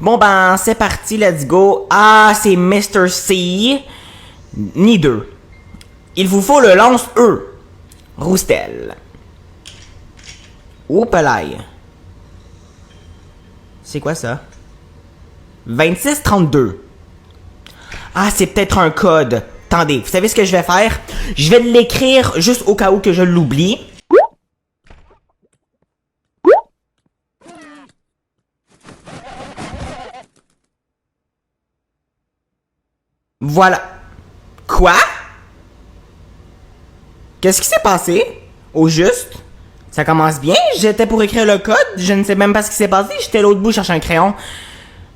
Bon ben, c'est parti, let's go. Ah, c'est Mr. C. Ni deux. Il vous faut le lance-E. Roustel. Oh, pelaille. C'est quoi ça? 2632. Ah, c'est peut-être un code. Attendez, vous savez ce que je vais faire? Je vais l'écrire juste au cas où que je l'oublie. Voilà. Quoi? Qu'est-ce qui s'est passé? Au juste? Ça commence bien, j'étais pour écrire le code, je ne sais même pas ce qui s'est passé, j'étais l'autre bout chercher un crayon.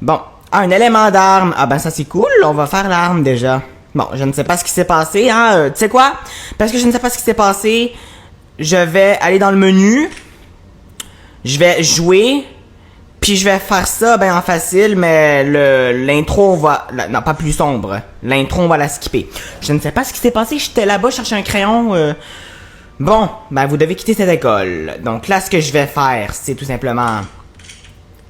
Bon, un élément d'arme, ah ben ça c'est cool, on va faire l'arme déjà. Bon, je ne sais pas ce qui s'est passé, hein, tu sais quoi? Parce que je ne sais pas ce qui s'est passé, je vais aller dans le menu, je vais jouer, puis je vais faire ça ben en facile, mais l'intro on va, non pas plus sombre, l'intro on va la skipper. Je ne sais pas ce qui s'est passé, j'étais là-bas chercher un crayon, Bon, ben vous devez quitter cette école. Donc là, ce que je vais faire, c'est tout simplement...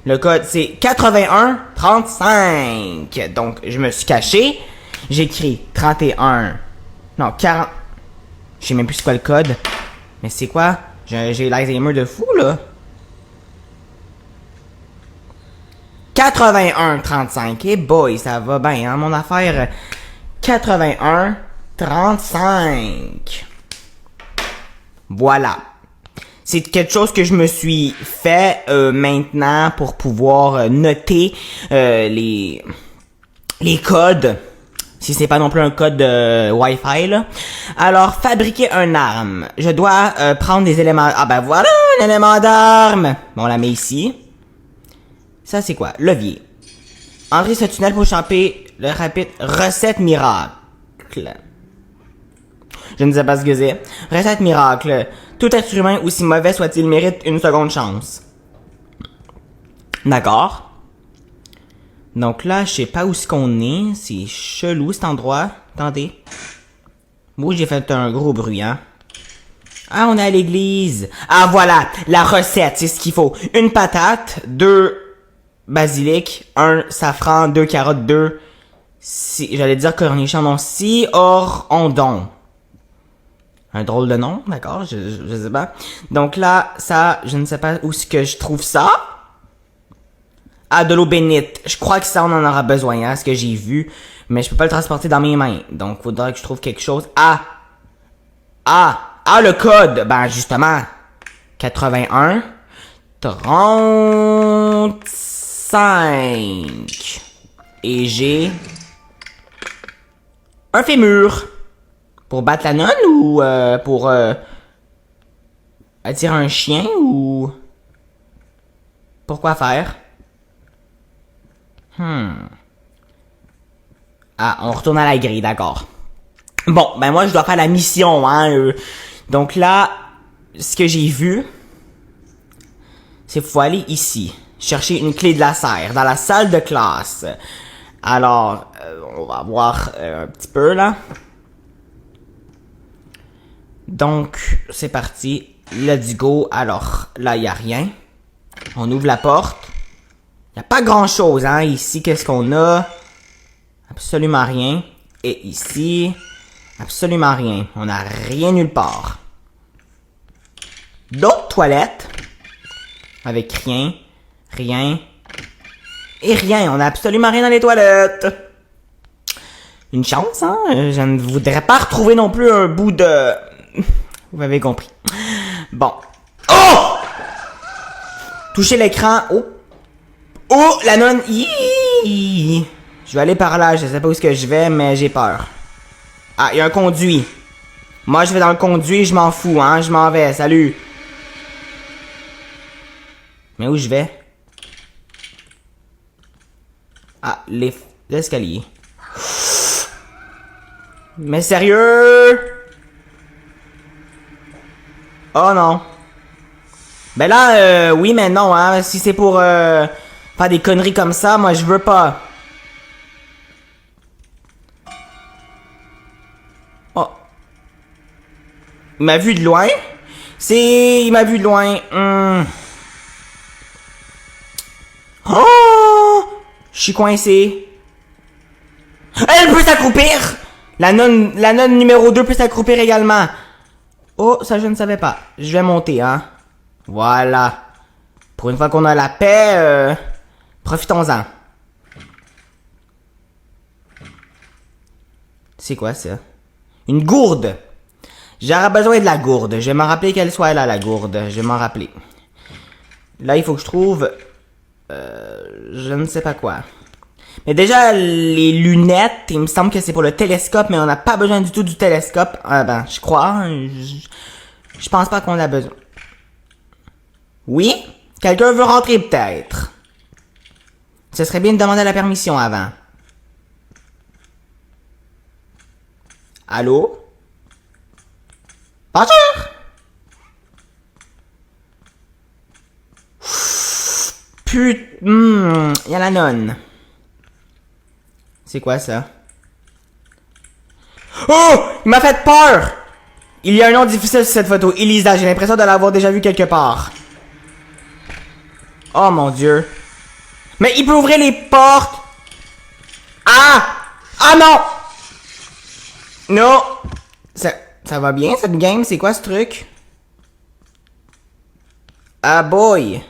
Le code, c'est 8135. Donc, je me suis caché. J'écris 31. Non, 40... Je sais même plus c'est quoi le code. Mais c'est quoi? J'ai l'Alzheimer de fou, là. 8135. Eh boy, ça va bien, hein, mon affaire. 8135. Voilà. C'est quelque chose que je me suis fait maintenant pour pouvoir noter les codes. Si c'est pas non plus un code Wi-Fi, là. Alors, fabriquer un arme. Je dois prendre des éléments... Ah ben voilà, un élément d'arme. Bon, on la met ici. Ça, c'est quoi? Levier. Entrer ce tunnel pour choper le rapide recette miracle. Je ne sais pas ce que c'est. Recette miracle. Tout être humain, aussi mauvais soit-il, mérite une seconde chance. D'accord. Donc là, je sais pas où est-ce qu'on est. C'est chelou cet endroit. Attendez. Moi, j'ai fait un gros bruit, hein. Ah, on est à l'église. Ah, voilà. La recette, c'est ce qu'il faut. Une patate, 2 basilic, 1 safran, 2 carottes, 2... J'allais dire cornichon, non. Si, or, ondon. Un drôle de nom, d'accord, je sais pas. Donc là, ça, je ne sais pas où est-ce que je trouve ça. Ah, de l'eau bénite. Je crois que ça, on en aura besoin, hein, ce que j'ai vu. Mais je peux pas le transporter dans mes mains. Donc, faudra que je trouve quelque chose. Ah! Ah, le code! Ben, justement. 81. 35. Et j'ai... un fémur. Pour battre la nonne ou pour attirer un chien ou... Pourquoi faire? Ah, on retourne à la grille, d'accord. Bon, ben moi je dois faire la mission, hein. Donc là, ce que j'ai vu, c'est qu'il faut aller ici. Chercher une clé de la serre dans la salle de classe. Alors, on va voir un petit peu là. Donc, c'est parti. Let's go. Alors, là, il n'y a rien. On ouvre la porte. Il n'y a pas grand-chose, hein. Ici, qu'est-ce qu'on a? Absolument rien. Et ici, absolument rien. On n'a rien nulle part. D'autres toilettes. Avec rien. Rien. Et rien. On n'a absolument rien dans les toilettes. Une chance, hein. Je ne voudrais pas retrouver non plus un bout de... Vous m'avez compris. Bon. Oh! Toucher l'écran. Oh! Oh! La nonne. Hihihi. Je vais aller par là. Je sais pas où est-ce que je vais, mais j'ai peur. Ah, il y a un conduit. Moi, je vais dans le conduit. Je m'en fous, hein. Je m'en vais. Salut. Mais où je vais? Ah, l'escalier. Mais sérieux? Oh non. Ben là, oui mais non, hein. Si c'est pour faire des conneries comme ça, moi je veux pas. Oh. Il m'a vu de loin? Il m'a vu de loin. Oh! suis coincé. Elle peut s'accroupir! La nonne numéro 2 peut s'accroupir également. Oh, ça je ne savais pas. Je vais monter, hein. Voilà. Pour une fois qu'on a la paix, profitons-en. C'est quoi ça? Une gourde! J'aurais besoin de la gourde. Je vais m'en rappeler qu'elle soit là, la gourde. Je vais m'en rappeler. Là, il faut que je trouve... je ne sais pas quoi. Mais déjà, les lunettes, il me semble que c'est pour le télescope, mais on n'a pas besoin du tout du télescope. Ben, je crois. Je pense pas qu'on a besoin. Oui? Quelqu'un veut rentrer peut-être. Ce serait bien de demander la permission avant. Allô? Bonjour! Putain, y a la nonne. C'est quoi ça? Oh! Il m'a fait peur! Il y a un nom difficile sur cette photo. Elisa, j'ai l'impression de l'avoir déjà vu quelque part. Oh mon dieu. Mais il peut ouvrir les portes! Ah! Ah non! Non! Ça va bien cette game? C'est quoi ce truc? Ah boy!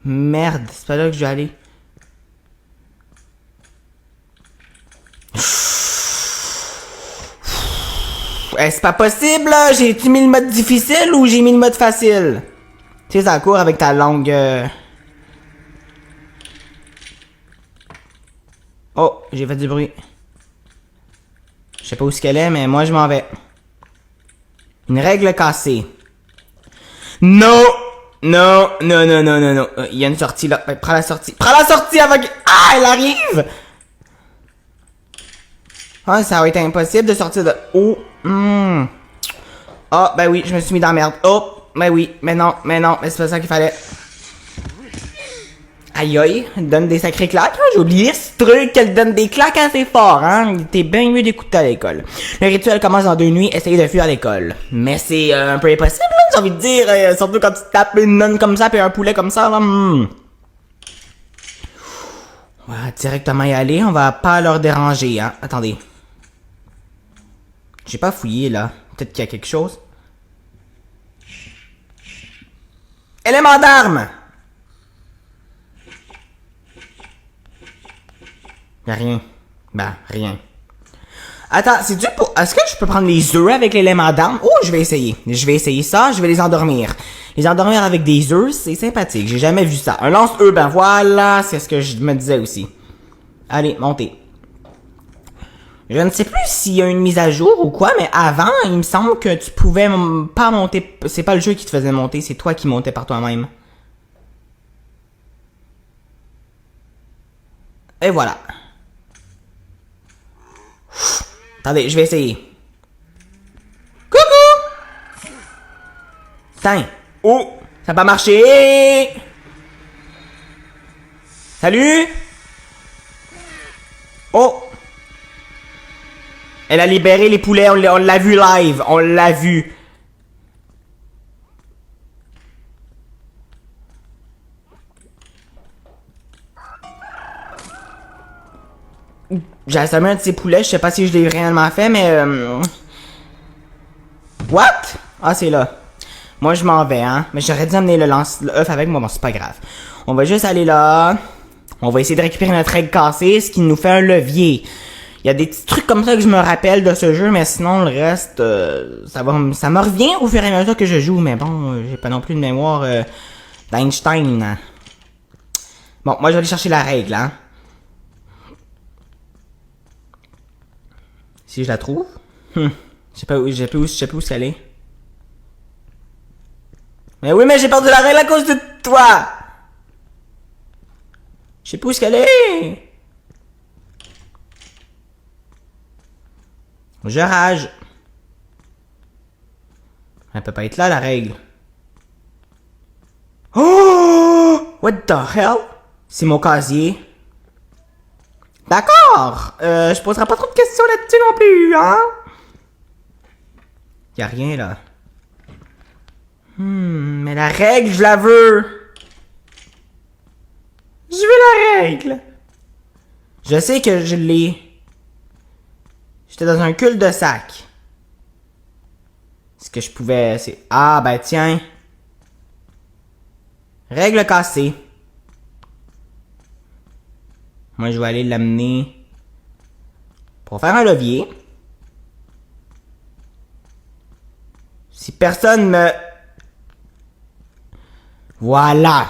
Merde, c'est pas là que je vais aller. C'est pas possible là! J'ai-tu mis le mode difficile ou j'ai mis le mode facile? Tu sais, ça court avec ta langue... Oh, j'ai fait du bruit. Je sais pas où ce qu'elle est, mais moi je m'en vais. Une règle cassée. Non! Non, non, non, non, non, non. Il y a une sortie là. Prends la sortie. Prends la sortie avant que... Ah, elle arrive! Ah, ça aurait été impossible de sortir de... Oh, Ah, ben oui, je me suis mis dans la merde. Oh, ben oui, mais non, mais c'est pas ça qu'il fallait. Aïe aïe, elle donne des sacrées claques. Hein? J'ai oublié ce truc qu'elle donne des claques assez fort, hein. T'es bien mieux d'écouter à l'école. Le rituel commence dans 2 nuits, essayer de fuir à l'école. Mais c'est un peu impossible, hein, j'ai envie de dire. Surtout quand tu tapes une nonne comme ça puis un poulet comme ça, là. On va directement y aller, on va pas leur déranger, hein. Attendez. J'ai pas fouillé, là. Peut-être qu'il y a quelque chose. Élément d'arme! Y'a rien. Ben, rien. Attends, c'est dû pour... Est-ce que je peux prendre les œufs avec l'élément d'arme? Oh, je vais essayer. Je vais essayer ça, je vais les endormir. Les endormir avec des œufs, c'est sympathique. J'ai jamais vu ça. Un lance-œuf, ben voilà, c'est ce que je me disais aussi. Allez, montez. Je ne sais plus s'il y a une mise à jour ou quoi, mais avant, il me semble que tu pouvais pas monter... C'est pas le jeu qui te faisait monter, c'est toi qui montais par toi-même. Et voilà. Attendez, je vais essayer. Coucou! Tiens. Oh! Ça n'a pas marché! Salut! Oh! Elle a libéré les poulets, on l'a vu live, on l'a vu. J'ai assommé un de ces poulets, je sais pas si je l'ai réellement fait, mais... What? Ah, c'est là. Moi, je m'en vais, hein. Mais j'aurais dû amener le œuf avec moi, bon, c'est pas grave. On va juste aller là. On va essayer de récupérer notre règle cassée, ce qui nous fait un levier. Il y a des petits trucs comme ça que je me rappelle de ce jeu, mais sinon, le reste, ça me revient au fur et à mesure que je joue, mais bon, j'ai pas non plus de mémoire d'Einstein. Bon, moi, je vais aller chercher la règle, hein. Si je la trouve. Je sais pas où c'est allé. Mais oui, mais j'ai perdu la règle à cause de toi! Je sais pas où est-ce qu'elle est! Je rage. Elle peut pas être là, la règle. Oh! What the hell? C'est mon casier. D'accord! Je poserai pas trop de questions là-dessus non plus, hein? Y'a rien, là. Mais la règle, je la veux! Je veux la règle! Je sais que je l'ai. J'étais dans un cul-de-sac. Ce que je pouvais... c'est... Ah, ben tiens. Règle cassée. Moi, je vais aller l'amener pour faire un levier. Si personne me... Voilà.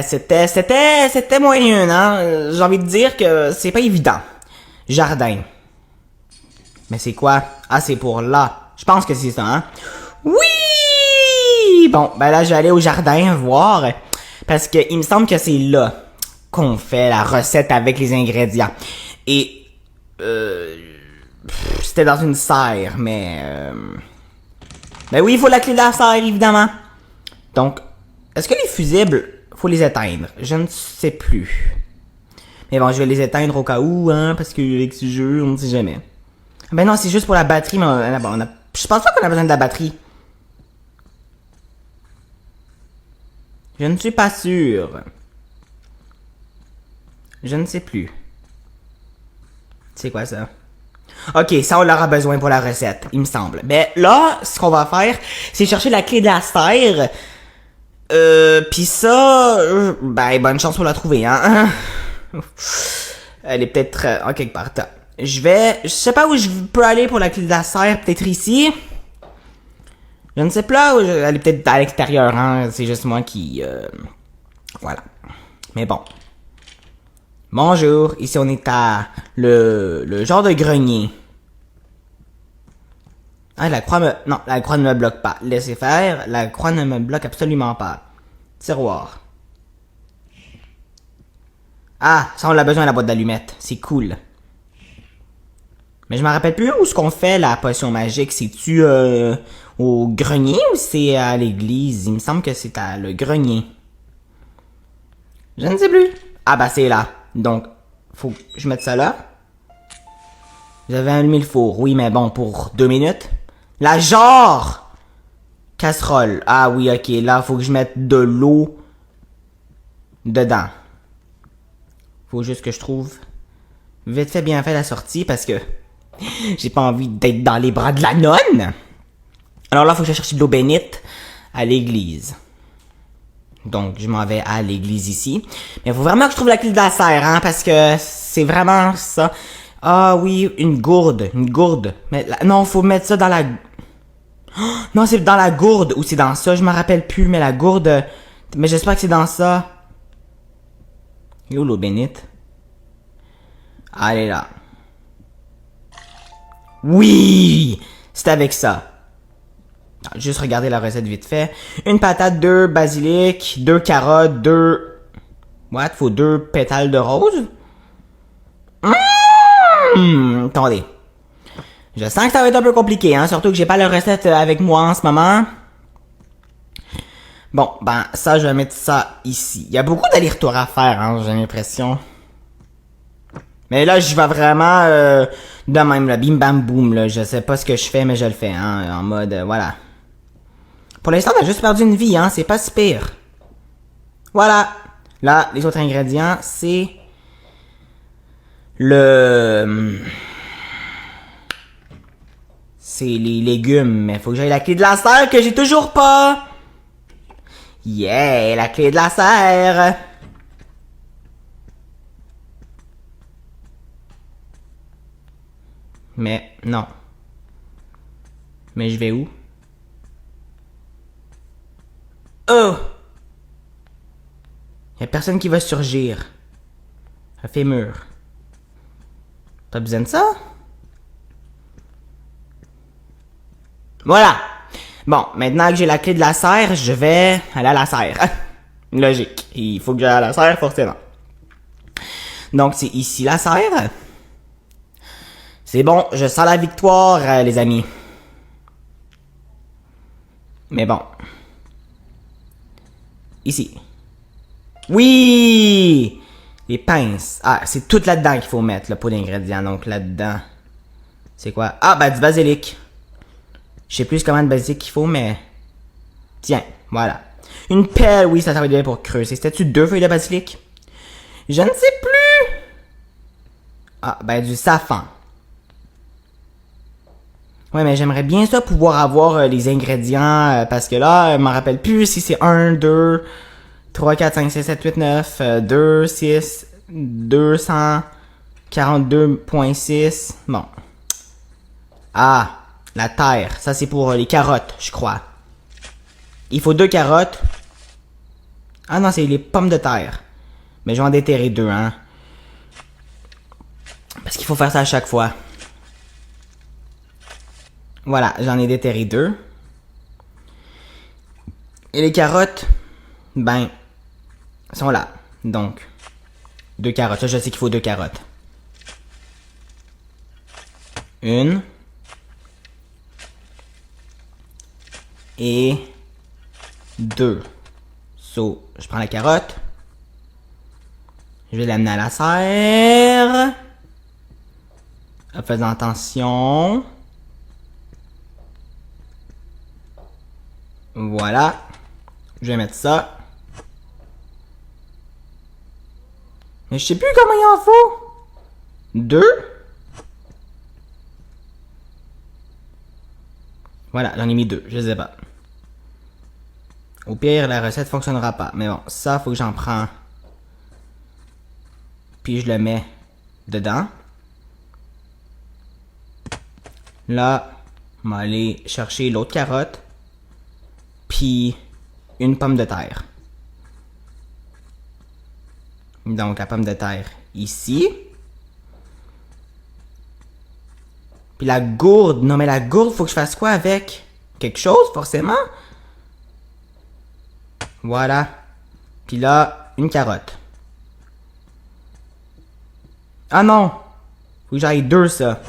C'était moyen, hein. J'ai envie de dire que c'est pas évident. Jardin. Mais c'est quoi? Ah, c'est pour là. Je pense que c'est ça, hein. Oui! Bon, ben là, je vais aller au jardin voir. Parce que il me semble que c'est là qu'on fait la recette avec les ingrédients. Et... c'était dans une serre, mais... Ben oui, il faut la clé de la serre, évidemment. Donc, est-ce que les fusibles, faut les éteindre? Je ne sais plus. Mais bon, je vais les éteindre au cas où, hein, parce que avec ce jeu, on ne sait jamais. Ben non, c'est juste pour la batterie, mais je pense pas qu'on a besoin de la batterie. Je ne suis pas sûr. Je ne sais plus. C'est quoi ça? Ok, ça on l'aura besoin pour la recette, il me semble. Mais là, ce qu'on va faire, c'est chercher la clé de la serre. Pis ça, ben bonne chance pour la trouver, hein. Elle est peut-être en quelque part. Je sais pas où je peux aller pour la clé de la serre, peut-être ici. Je ne sais pas où elle est peut-être à l'extérieur, hein. C'est juste moi qui, voilà. Mais bon. Bonjour, ici on est à le genre de grenier. Ah, la croix non, la croix ne me bloque pas. Laissez faire, la croix ne me bloque absolument pas. Tiroir. Ah, ça on a besoin de la boîte d'allumettes. C'est cool. Mais je me rappelle plus où est-ce qu'on fait la potion magique. C'est-tu au grenier ou c'est à l'église? Il me semble que c'est à le grenier. Je ne sais plus. Ah bah c'est là. Donc, faut que je mette ça là. J'avais allumé le four. Oui, mais bon, pour 2 minutes. La genre! Casserole. Ah oui, ok. Là, faut que je mette de l'eau dedans. Faut juste que je trouve vite fait bien fait la sortie parce que j'ai pas envie d'être dans les bras de la nonne. Alors là, faut que je cherche de l'eau bénite à l'église. Donc, je m'en vais à l'église ici. Mais il faut vraiment que je trouve la clé de la serre, hein, parce que c'est vraiment ça. Ah oui, une gourde. Mais non, faut mettre ça dans la... Oh, non, c'est dans la gourde ou c'est dans ça, je me rappelle plus, mais la gourde... Mais j'espère que c'est dans ça. Et où l'eau bénite? Ah, elle est là. Oui! C'est avec ça. Juste regarder la recette vite fait. Une patate, 2 basilic, 2 carottes, 2... What? Faut 2 pétales de rose? Attendez. Je sens que ça va être un peu compliqué, hein. Surtout que j'ai pas la recette avec moi en ce moment. Bon, ben, ça, je vais mettre ça ici. Il y a beaucoup d'allers-retours à faire, hein, j'ai l'impression. Mais là, je vais vraiment de même, là, bim bam boum, là. Je sais pas ce que je fais, mais je le fais, hein, en mode, voilà. Pour l'instant, t'as juste perdu une vie, hein, c'est pas si pire. Voilà. Là, les autres ingrédients, c'est... C'est les légumes, mais faut que j'aille la clé de la serre que j'ai toujours pas. Yeah, la clé de la serre. Mais non. Mais je vais où? Oh! Y'a personne qui va surgir. Ça fait mur. T'as besoin de ça? Voilà! Bon, maintenant que j'ai la clé de la serre, je vais aller à la serre. Logique. Il faut que j'aille à la serre, forcément. Donc, c'est ici la serre. C'est bon, je sens la victoire, les amis. Mais bon. Ici. Oui! Les pinces. Ah, c'est tout là-dedans qu'il faut mettre, le pot d'ingrédients. Donc, là-dedans. C'est quoi? Ah, ben, du basilic. Je sais plus combien de basilic qu'il faut, mais... Tiens, voilà. Une pelle, oui, ça servait bien pour creuser. C'était-tu 2 feuilles de basilic? Je ne sais plus! Ah, ben du safran. Ouais, mais j'aimerais bien ça pouvoir avoir les ingrédients, parce que là, je m'en rappelle plus si c'est 1, 2, 3, 4, 5, 6, 7, 8, 9, 2, 6, 242.6. Bon. Ah, la terre. Ça, c'est pour les carottes, je crois. Il faut 2 carottes. Ah non, c'est les pommes de terre. Mais je vais en déterrer 2, hein. Parce qu'il faut faire ça à chaque fois. Voilà, j'en ai déterré 2. Et les carottes, ben, sont là. Donc, 2 carottes. Ça, je sais qu'il faut 2 carottes. 1. Et 2. So, je prends la carotte. Je vais l'amener à la serre. En faisant attention. Voilà. Je vais mettre ça. Mais je sais plus comment il en faut. 2. Voilà, j'en ai mis 2. Je sais pas. Au pire, la recette fonctionnera pas. Mais bon, ça, faut que j'en prends. Puis je le mets dedans. Là, on va aller chercher l'autre carotte. Puis une pomme de terre. Donc la pomme de terre ici. Puis la gourde. Non mais la gourde, faut que je fasse quoi avec? Quelque chose, forcément. Voilà. Puis là, une carotte. Ah non! Faut que j'aille 2, ça.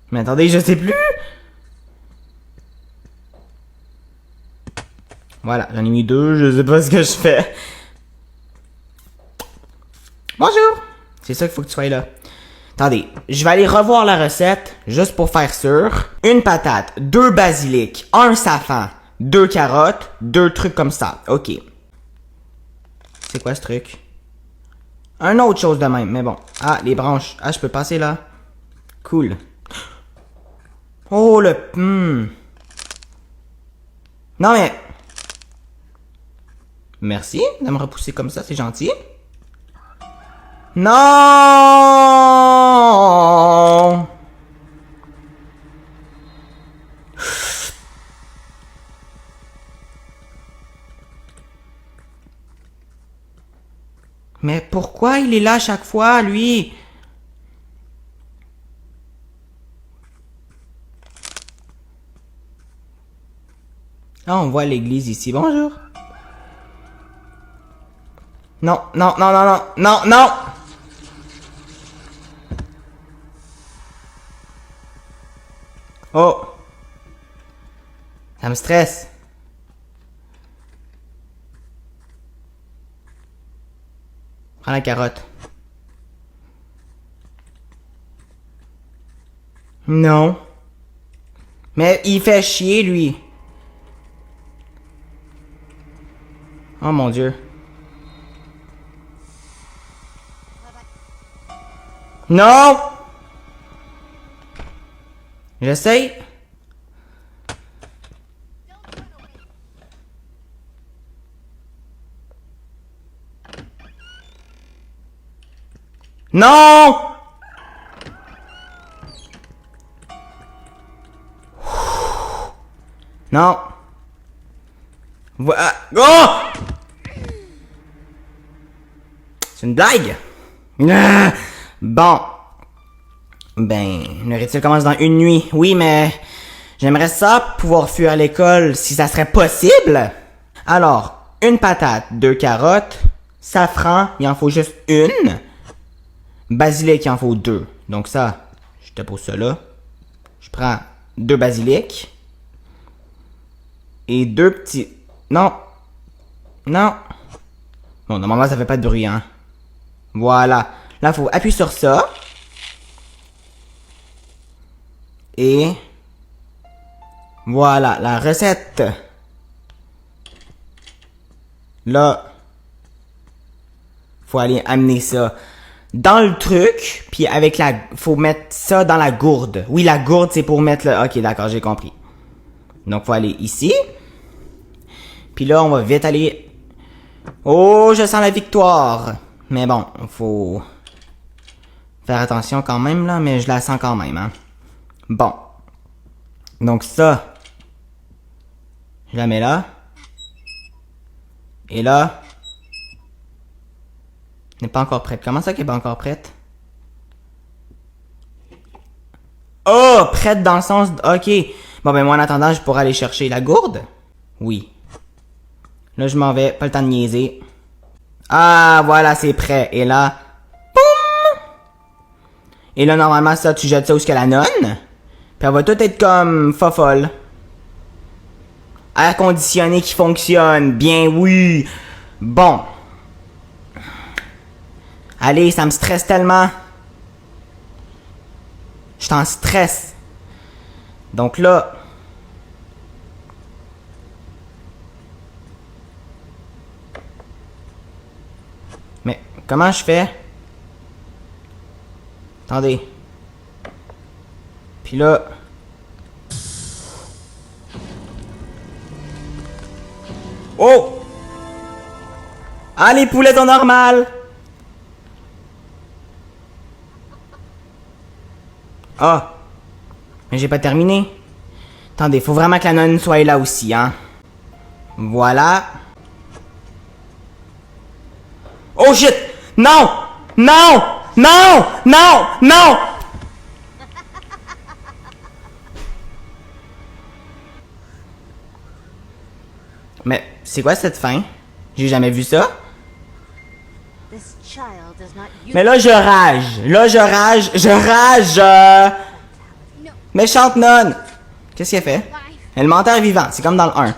Mais attendez, je sais plus! Voilà, j'en ai mis 2, je sais pas ce que je fais. Bonjour! C'est ça qu'il faut que tu sois là. Attendez, je vais aller revoir la recette, juste pour faire sûr. Une patate, 2 basilic, 1 safran, 2 carottes, 2 trucs comme ça. Ok. C'est quoi ce truc? Un autre chose de même, mais bon. Ah, les branches. Ah, je peux passer là. Cool. Oh, le... Non, mais... Merci de me repousser comme ça, c'est gentil. Non! Mais pourquoi il est là à chaque fois, lui? Ah, on voit l'église ici. Bonjour. Non, non, non, non, non, non, non! Oh! Ça me stresse. Prends la carotte. Non. Mais il fait chier, lui. Oh mon Dieu. Non! J'essaye. Non! Non. Oh! C'est une blague? Ah! Bon. Ben, le rituel commence dans une nuit. Oui, mais j'aimerais ça pouvoir fuir à l'école si ça serait possible. Alors, une patate, 2 carottes, safran, il en faut juste une. Basilic, il en faut 2. Donc ça, je te pose ça là. Je prends 2 basilic. Et 2 petits... Non. Non. Bon, normalement, ça fait pas de bruit, hein. Voilà. Là, faut appuyer sur ça. Et... Voilà, la recette. Là. Faut aller amener ça dans le truc, puis avec la... Faut mettre ça dans la gourde. Oui, la gourde, c'est pour mettre le... Ok, d'accord, j'ai compris. Donc, faut aller ici. Puis là, on va vite aller... Oh, je sens la victoire! Mais bon, faut... faire attention quand même, là, mais je la sens quand même, hein. Bon. Donc ça... Je la mets là. Et là... Elle n'est pas encore prête. Comment ça qu'elle n'est pas encore prête? Oh! Prête dans le sens... Ok. Bon, ben moi, en attendant, je pourrais aller chercher la gourde? Oui. Là, je m'en vais. Pas le temps de niaiser. Ah, voilà, c'est prêt. Et là... Boum! Et là, normalement, ça, tu jettes ça où est-ce que la nonne? Puis elle va tout être comme... fofolle. Air conditionné qui fonctionne. Bien, oui. Bon. Allez, ça me stresse tellement. Je t'en stresse. Donc là... Mais comment je fais? Attendez. Puis là... Oh! Ah, les poulets sont normales! Ah! Mais j'ai pas terminé. Attendez, faut vraiment que la nonne soit là aussi, hein. Voilà. Oh shit! Non! Non! Non! Non! Non! Mais c'est quoi cette fin? J'ai jamais vu ça. Mais là je rage. Là je rage. Je rage! Méchante nonne! Qu'est-ce qu'elle fait? Elle menteur vivant. C'est comme dans le 1.